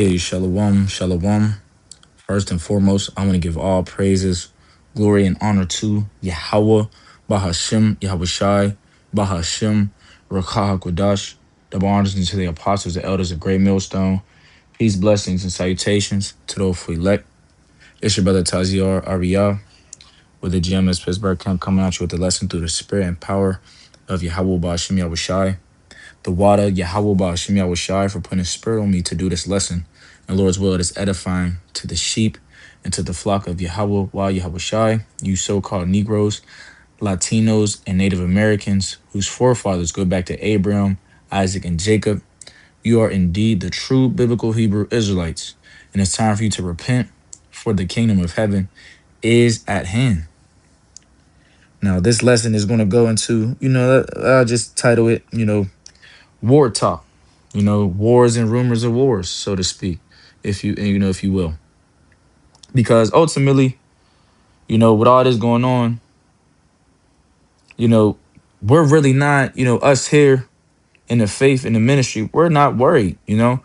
Hey, shalom, shalom. First and foremost, I want to give all praises, glory, and honor to Yahweh, Bahashem, Yahweh Shai, Bahashem, Rakah Kodash, double honors to the apostles and elders of Great Millstone. Peace, blessings, and salutations to those who elect. It's your brother Taziar Ariyah with the GMS Pittsburgh camp coming at you with the lesson through the spirit and power of Yahweh Bahashem, Yahweh Shai. The water, Yahweh Ba'ashim Yahweh Shai, for putting his spirit on me to do this lesson. And Lord's will, it is edifying to the sheep and to the flock of Yahweh Yahweh Shai, you so-called Negroes, Latinos, and Native Americans whose forefathers go back to Abraham, Isaac, and Jacob. You are indeed the true biblical Hebrew Israelites. And it's time for you to repent, for the kingdom of heaven is at hand. Now, this lesson is going to go into, I'll just title it, war talk, wars and rumors of wars, so to speak, if you will. Because ultimately, with all this going on, you know, we're really not, us here in the faith, in the ministry, we're not worried. The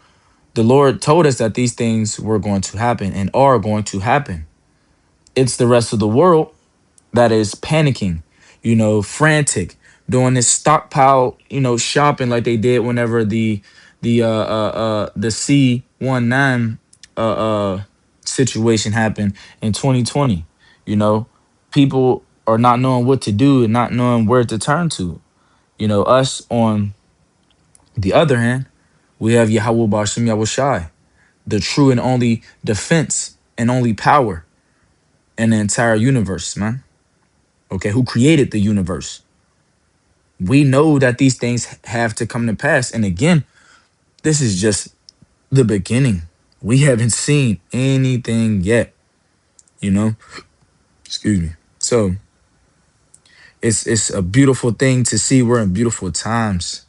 Lord told us that these things were going to happen and are going to happen. It's the rest of the world that is panicking, frantic, doing this stockpile, shopping like they did whenever the C19 situation happened in 2020. You know, people are not knowing what to do and not knowing where to turn to. Us on the other hand, we have Yahweh Bashim Yahweh Shai, the true and only defense and only power in the entire universe, man. Okay, who created the universe? We know that these things have to come to pass. And again, this is just the beginning. We haven't seen anything yet, you know? Excuse me. So it's a beautiful thing to see. We're in beautiful times,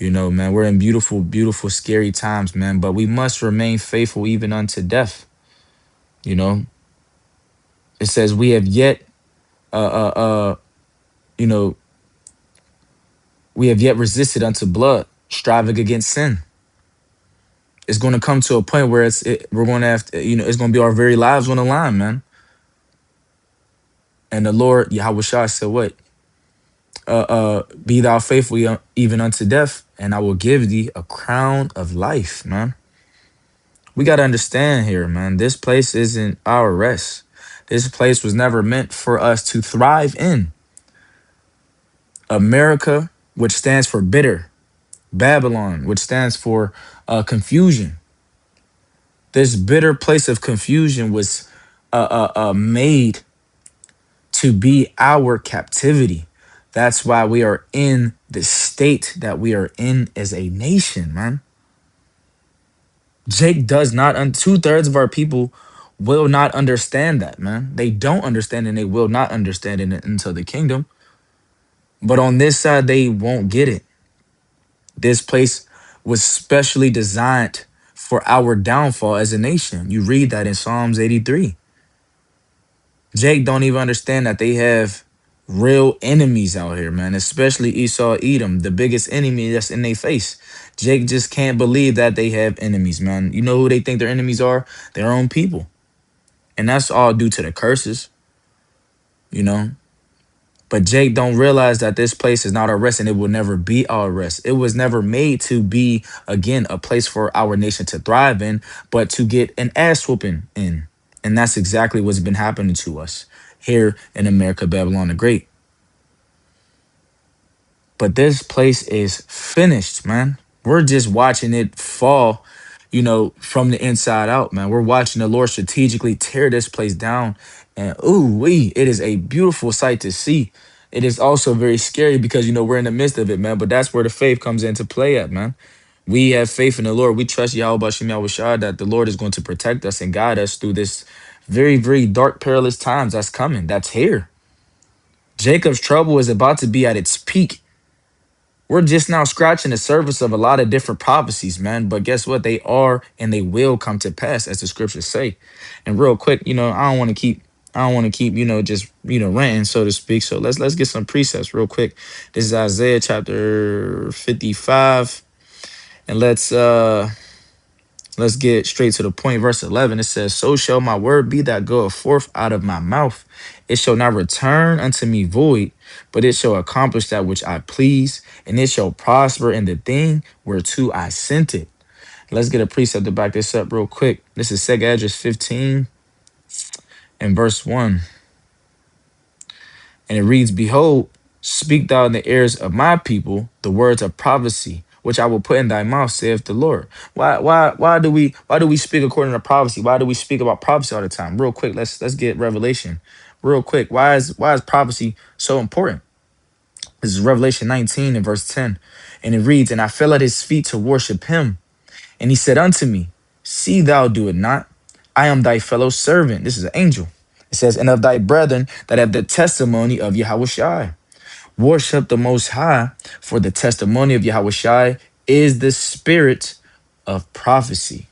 man. We're in beautiful, beautiful, scary times, man. But we must remain faithful even unto death. You know, it says we have yet uh uh uh, you know, we have yet resisted unto blood, striving against sin. It's going to come to a point where we're going to have to, it's going to be our very lives on the line, man. And the Lord Yahweh Shah said, "What? Be thou faithful even unto death, and I will give thee a crown of life, man." We got to understand here, man. This place isn't our rest. This place was never meant for us to thrive in. America, which stands for bitter, Babylon, which stands for confusion. This bitter place of confusion was made to be our captivity. That's why we are in the state that we are in as a nation, man. Jake does not, 2/3 of our people will not understand that, man. They don't understand and they will not understand it until the kingdom. But on this side, they won't get it. This place was specially designed for our downfall as a nation. You read that in Psalms 83. Jake don't even understand that they have real enemies out here, man, especially Esau Edom, the biggest enemy that's in their face. Jake just can't believe that they have enemies, man. You know who they think their enemies are? Their own people. And that's all due to the curses, you know. But Jake don't realize that this place is not our rest and it will never be our rest. It was never made to be, again, a place for our nation to thrive in, but to get an ass whooping in. And that's exactly what's been happening to us here in America, Babylon the Great. But this place is finished, man. We're just watching it fall, from the inside out, man. We're watching the Lord strategically tear this place down. And it is a beautiful sight to see. It is also very scary because, we're in the midst of it, man. But that's where the faith comes into play at, man. We have faith in the Lord. We trust Yahweh Bashim Yahweh Shah that the Lord is going to protect us and guide us through this very, very dark, perilous times that's coming. That's here. Jacob's trouble is about to be at its peak. We're just now scratching the surface of a lot of different prophecies, man. But guess what? They are and they will come to pass, as the scriptures say. And real quick, I don't want to keep, just ranting, so to speak. So let's get some precepts real quick. This is Isaiah chapter 55. And let's Let's get straight to the point. Verse 11, it says, "So shall my word be that goeth forth out of my mouth. It shall not return unto me void, but it shall accomplish that which I please, and it shall prosper in the thing whereto I sent it." Let's get a precept to back this up real quick. This is 2 Esdras 15 and verse 1. And it reads, "Behold, speak thou in the ears of my people the words of prophecy, which I will put in thy mouth, saith the Lord." Why do we speak according to prophecy? Why do we speak about prophecy all the time? Real quick, let's get revelation. Real quick. Why is prophecy so important? This is Revelation 19 and verse 10. And it reads, "And I fell at his feet to worship him. And he said unto me, See thou do it not. I am thy fellow servant." This is an angel. It says, "And of thy brethren that have the testimony of Yahushai. Worship the Most High, for the testimony of Yahushai is the spirit of prophecy."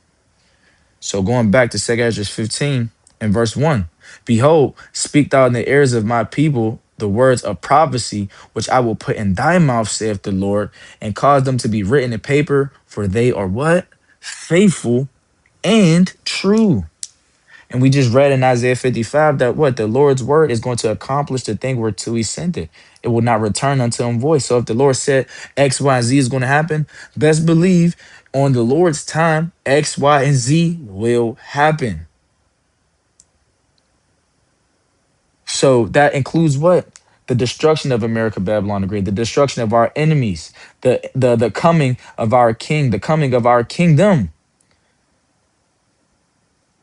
So going back to 2 Esdras 15 and verse 1. "Behold, speak thou in the ears of my people the words of prophecy, which I will put in thy mouth, saith the Lord, and cause them to be written in paper, for they are" what? "Faithful and true." And we just read in Isaiah 55 that what? The Lord's word is going to accomplish the thing whereto he sent it. It will not return unto him void. So if the Lord said X, Y, and Z is going to happen, best believe on the Lord's time, X, Y, and Z will happen. So that includes what? The destruction of America, Babylon the Great, the destruction of our enemies, the coming of our king, the coming of our kingdom,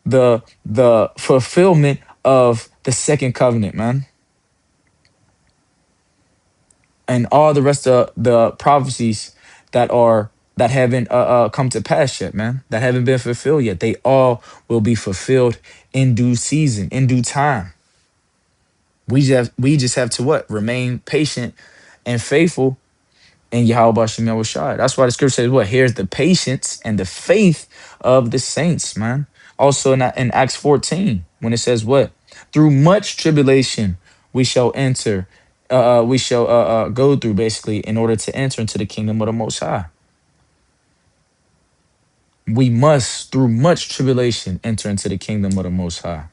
the fulfillment of the second covenant, man. And all the rest of the prophecies that haven't come to pass yet, man, that haven't been fulfilled yet. They all will be fulfilled in due season, in due time. We just have to what? Remain patient and faithful in Yahweh Bashem Yahushai. That's why the scripture says what? Here's the patience and the faith of the saints, man. Also in Acts 14, when it says what? "Through much tribulation we shall enter, we shall go through," basically, in order to enter into the kingdom of the Most High. We must, through much tribulation, enter into the kingdom of the Most High.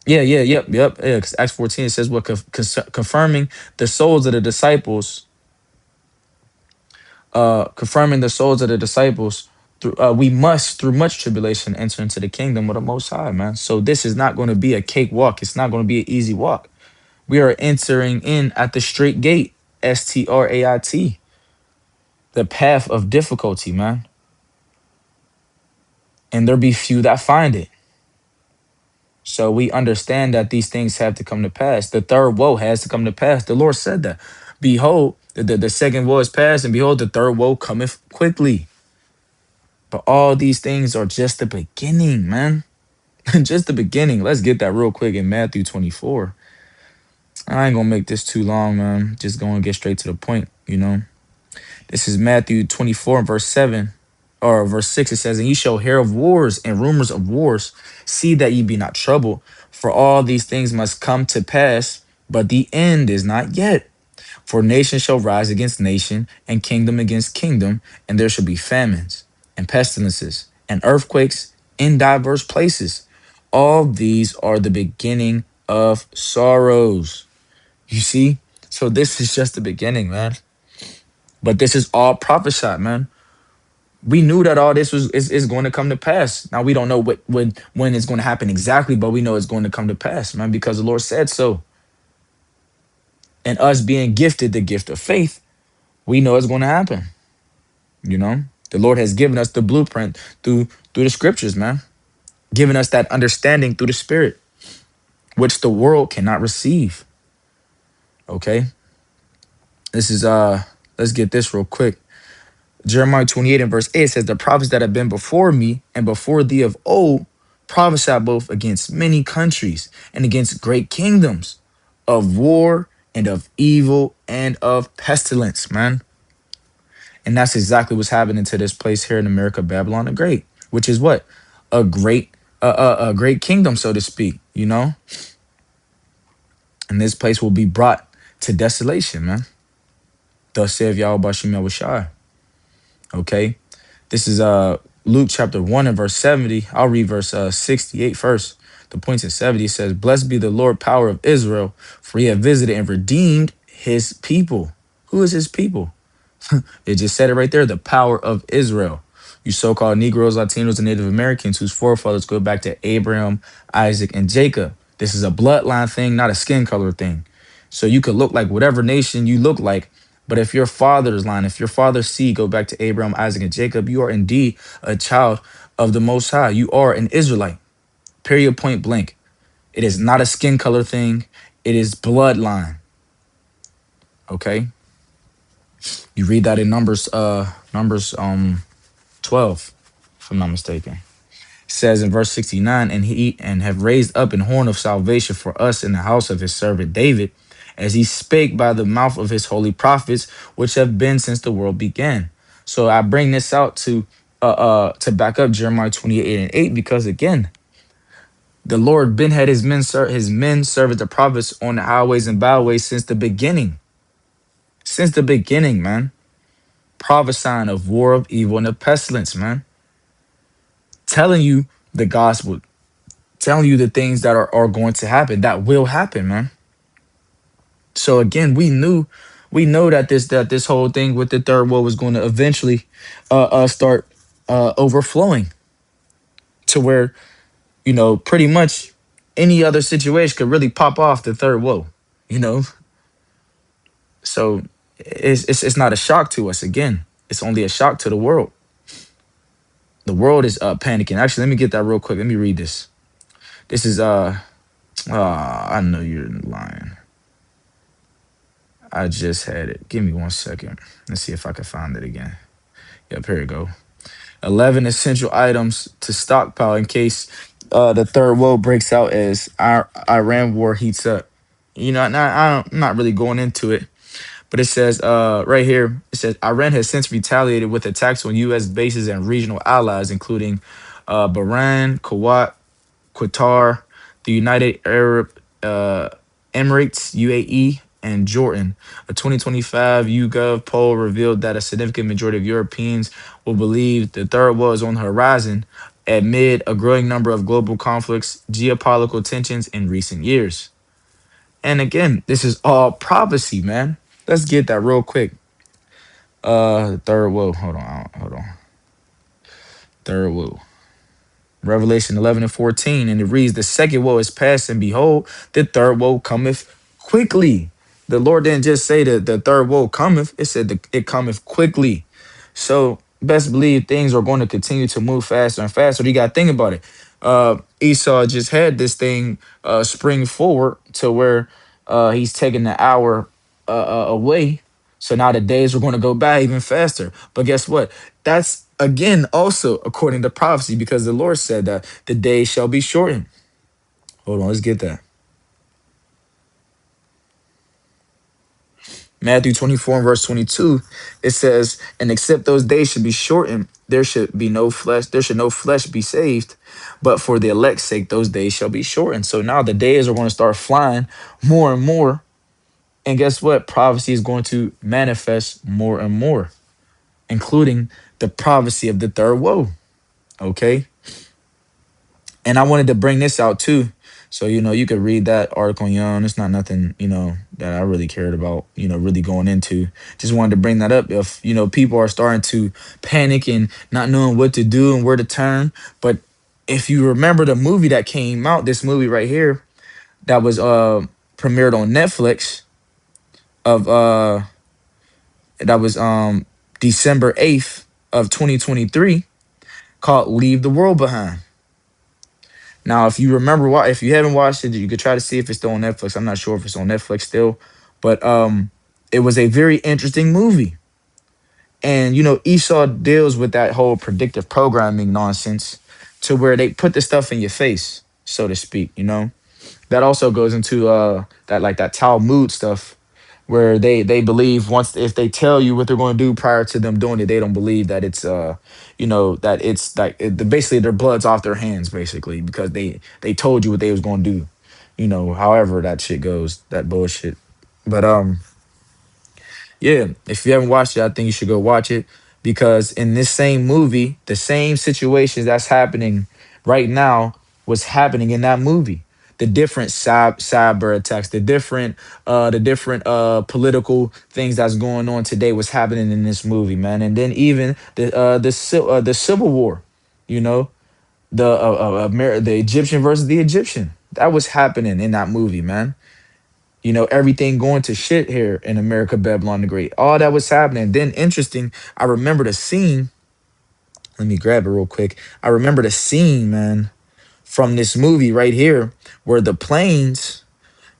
Yeah, yeah, yep. Yeah, 'cause Acts 14 says what? Confirming the souls of the disciples, confirming the souls of the disciples. We must, through much tribulation, enter into the kingdom of the Most High, man. So this is not going to be a cakewalk. It's not going to be an easy walk. We are entering in at the straight gate, Strait, the path of difficulty, man. And there be few that find it. So we understand that these things have to come to pass. The third woe has to come to pass. The Lord said that. Behold, the second woe is past, and behold, the third woe cometh quickly. But all these things are just the beginning, man. Just the beginning. Let's get that real quick in Matthew 24. I ain't gonna make this too long, man. Just gonna get straight to the point. This is Matthew 24 and verse 7. Or verse 6, it says, "And ye shall hear of wars and rumors of wars. See that ye be not troubled, for all these things must come to pass, but the end is not yet. For nation shall rise against nation, and kingdom against kingdom, and there shall be famines, and pestilences, and earthquakes in diverse places. All these are the beginning of sorrows." You see? So this is just the beginning, man. But this is all prophesied, man. We knew that all this is going to come to pass. Now we don't know when it's going to happen exactly, but we know it's going to come to pass, man, because the Lord said so. And us being gifted the gift of faith, we know it's going to happen. The Lord has given us the blueprint through the scriptures, man, giving us that understanding through the Spirit, which the world cannot receive. Okay, this is let's get this real quick. Jeremiah 28 and verse 8 says, "The prophets that have been before me and before thee of old prophesied both against many countries and against great kingdoms, of war and of evil and of pestilence," man. And that's exactly what's happening to this place here in America, Babylon the Great, which is what? A great kingdom, so to speak. And this place will be brought to desolation, man. Thus saith Yahweh Bashem Yahushai. Okay. This is Luke chapter 1 and verse 70. I'll read verse 68 first. The points in 70 says, "Blessed be the Lord, power of Israel, for he hath visited and redeemed his people." Who is his people? It just said it right there, the power of Israel. You so called Negroes, Latinos, and Native Americans whose forefathers go back to Abraham, Isaac, and Jacob. This is a bloodline thing, not a skin color thing. So you could look like whatever nation you look like, but if your father's line, if your father's seed go back to Abraham, Isaac, and Jacob, you are indeed a child of the Most High. You are an Israelite, period, point blank. It is not a skin color thing. It is bloodline. Okay. You read that in Numbers 12, if I'm not mistaken. It says in verse 69, and he and have raised up an horn of salvation for us in the house of his servant David, as he spake by the mouth of his holy prophets, which have been since the world began. So I bring this out to back up Jeremiah 28 and 8, because again, the Lord been had his men serve the prophets on the highways and byways since the beginning. Since the beginning, man. Prophesying of war, of evil, and of pestilence, man. Telling you the gospel, telling you the things that are going to happen, that will happen, man. So again, we know that this whole thing with the third world was going to eventually start overflowing to where, pretty much any other situation could really pop off the third world, you know. So it's not a shock to us. Again, it's only a shock to the world. The world is panicking. Actually, let me get that real quick. Let me read this. This is I know you're lying. I just had it. Give me 1 second. Let's see if I can find it again. Yep, here we go. 11 essential items to stockpile in case the third world breaks out as our Iran war heats up. I'm not really going into it, but it says right here, it says Iran has since retaliated with attacks on U.S. bases and regional allies, including Bahrain, Kuwait, Qatar, the United Arab Emirates, UAE, and Jordan. A 2025 YouGov poll revealed that a significant majority of Europeans will believe the third world is on the horizon amid a growing number of global conflicts, geopolitical tensions in recent years. And again, this is all prophecy, man. Let's get that real quick. Third world. Hold on. Third world. Revelation 11 and 14, and it reads, "The second woe is past, and behold, the third woe cometh quickly." The Lord didn't just say that the third woe cometh, it said it cometh quickly. So best believe things are going to continue to move faster and faster. You got to think about it. Esau just had this thing spring forward to where he's taking the hour away. So now the days are going to go by even faster. But guess what? That's again also according to prophecy, because the Lord said that the days shall be shortened. Hold on, let's get that. Matthew 24 and verse 22, it says, "And except those days should be shortened, there should no flesh be saved. But for the elect's sake, those days shall be shortened." So now the days are going to start flying more and more. And guess what? Prophecy is going to manifest more and more, including the prophecy of the third woe. Okay. And I wanted to bring this out too. So, you could read that article on your own. It's not nothing, that I really cared about, really going into. Just wanted to bring that up. If, people are starting to panic and not knowing what to do and where to turn. But if you remember the movie that came out, this movie right here, that was premiered on Netflix of that was December 8th of 2023, called Leave the World Behind. Now, if you remember, if you haven't watched it, you could try to see if it's still on Netflix. I'm not sure if it's on Netflix still, but it was a very interesting movie. And Esau deals with that whole predictive programming nonsense to where they put the stuff in your face, so to speak. That also goes into that Talmud stuff, where they believe once if they tell you what they're going to do prior to them doing it, they don't believe that it's that it's like basically their blood's off their hands, basically, because they told you what they was going to do. However that shit goes, that bullshit. But yeah, if you haven't watched it, I think you should go watch it. because in this same movie, the same situations that's happening right now was happening in that movie. The different cyber attacks, the different political things that's going on today was happening in this movie, man. And then even the Civil War, you know, the Egyptian versus the Egyptian, that was happening in that movie, man. You know, everything going to shit here in America, Babylon the Great. All that was happening. Then interesting, I remember the scene. Let me grab it real quick. I remember the scene, man, from this movie right here, where the planes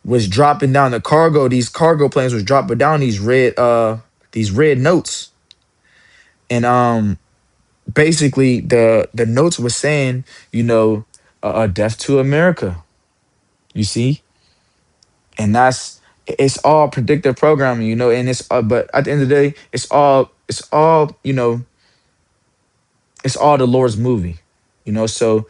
was dropping down the cargo. These cargo planes was dropping down these red notes. And basically the notes were saying, you know, death to America. You see? And it's all predictive programming, you know, and it's but at the end of the day, it's all, you know, it's all the Lord's movie, you know. So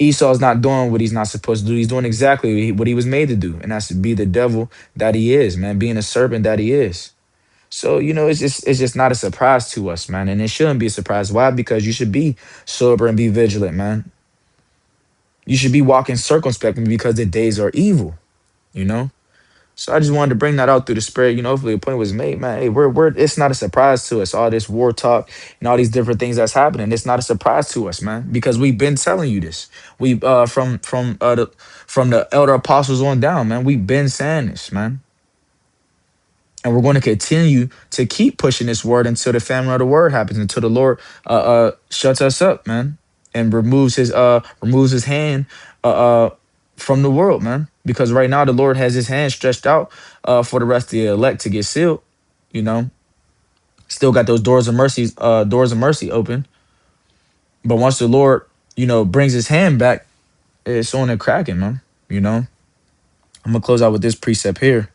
Esau's not doing what he's not supposed to do. He's doing exactly what he was made to do, and that's to be the devil that he is, man, being a serpent that he is. So, you know, it's just not a surprise to us, man, and it shouldn't be a surprise. Why? Because you should be sober and be vigilant, man. You should be walking circumspectly because the days are evil, you know. So I just wanted to bring that out through the spirit. You know, hopefully the point was made, man. Hey, we're it's not a surprise to us. All this war talk and all these different things that's happening. It's not a surprise to us, man, because we've been telling you this. We from the elder apostles on down, man. We've been saying this, man. And we're going to continue to keep pushing this word until the famine of the word happens, until the Lord shuts us up, man, and removes his hand uh, uh from the world, man. Because right now the Lord has his hand stretched out for the rest of the elect to get sealed. You know, still got those doors of mercy open. But once the Lord, you know, brings his hand back, it's on and cracking, man. You know, I'm gonna close out with this precept here.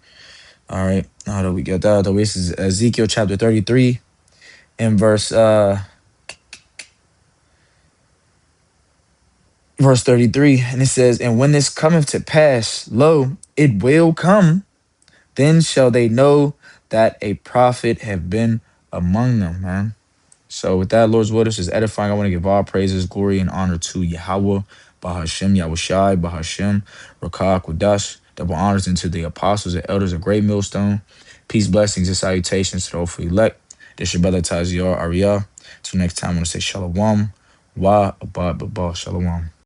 All right. Now that we get that, this is Ezekiel chapter 33 and verse 33. And it says, "And when this cometh to pass, lo, it will come, then shall they know that a prophet have been among them," man. So with that, Lord's word, this is edifying. I want to give all praises, glory, and honor to Yahweh, Bahashem, Yahushai, Bahashem, Rakah, Kodash, double honors into the apostles and elders of Great Millstone. Peace, blessings, and salutations to the hopefully elect. This your brother Taziar Ariyah. Till next time, I want to say Shalom. Wa Abad Baba Shalom.